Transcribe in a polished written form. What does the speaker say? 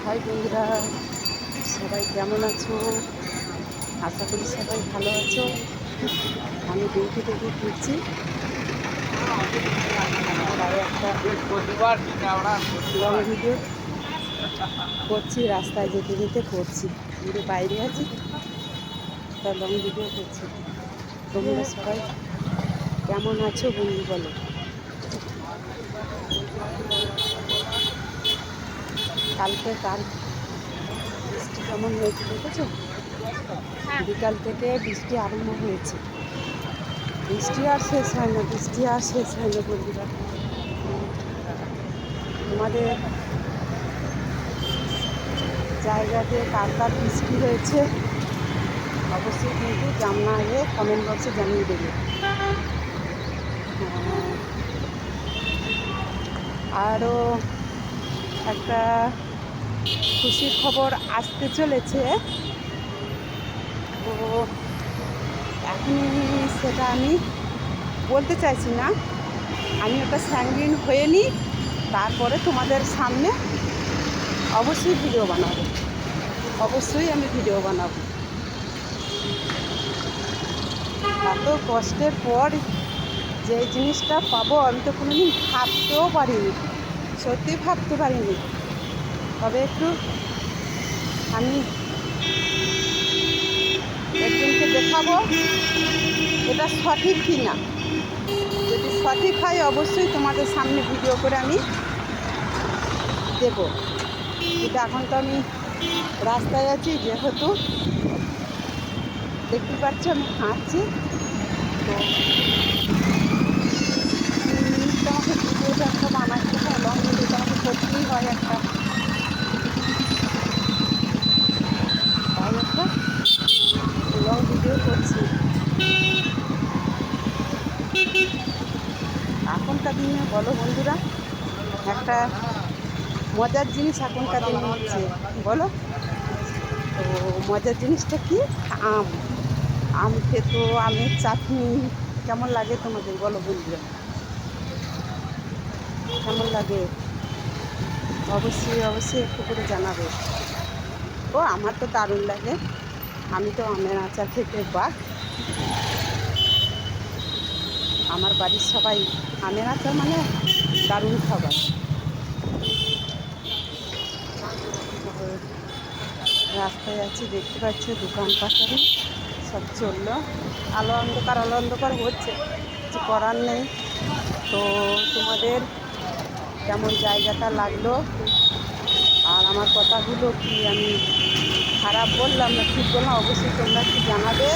High বন্ধুরা, সবাই কেমন আছো? আশা করি সবাই ভালো আছো। আমি ডিউটি থেকে ফিরছি, তাই একটা লং ভিডিও করছি। রাস্তায় যেতে যেতে করছি, কিন্তু বাইরে আছি, তা লং ভিডিও করছি। তোমরা সবাই কেমন আছো বন্ধু বলো। কালকে বৃষ্টি কেমন হয়েছে দেখেছো? বিকাল থেকে বৃষ্টি আরম্ভ হয়েছে। বৃষ্টি আর শেষ হয় না, বৃষ্টি আর শেষ হয় না বন্ধুরা। তোমাদের জায়গাতে কার কার বৃষ্টি হয়েছে অবশ্যই কিন্তু জানালে, কমেন্ট বক্সে জানিয়ে দেবে। আরও একটা খুশির খবর আসতে চলেছে, তো এখনই সেটা আমি বলতে চাইছি না। আমি ওটা স্যাঙ্গিন হয়ে নিই, তারপরে তোমাদের সামনে অবশ্যই ভিডিও বানাবো। অবশ্যই আমি ভিডিও বানাবো। এত কষ্টের পর যে জিনিসটা পাবো আমি তো কোনোদিন ভাবতেও পারিনি, সত্যি ভাবতে পারিনি। তবে একটু আমি একজনকে দেখাবো এটা সঠিক কি না। যদি সঠিক হয় অবশ্যই তোমাদের সামনে ভিডিও করে আমি দেবো। কিন্তু এখন তো আমি রাস্তায় আছি, যেহেতু দেখতে পাচ্ছ আমি হাঁটছি, তো তোমাকে ভিডিওটা একটা বানাতে হয়, লং ভিডিও তোমাকে করতেই হয় একটা, তাই একটা লং ভিডিও করছি। এখনকার দিনে বলো বন্ধুরা, একটা মজার জিনিস এখনকার দিনে হচ্ছে, বলো তো মজার জিনিসটা কি? আম। আম খেতো, আমের চাটনি কেমন লাগে তোমাদের বলো বন্ধুরা, কেমন লাগে? অবশ্যই অবশ্যই একটু করে জানাবে। ও আমার তো দারুণ লাগে, আমি তো আমের আচার খেতে বাক। আমার বাড়ির সবাই আমের আচার মানে দারুণ খাবার। রাস্তায় আছি, দেখতে পাচ্ছি দোকান পাশারি সব চললো। আলো অন্ধকার হচ্ছে, কিছু করার নেই। তো তোমাদের কেমন জায়গাটা লাগলো, আর আমার কথাগুলো কি আমি খারাপ বললাম না ঠিক বললাম, অবশ্যই তোমরা একটু জানাবে।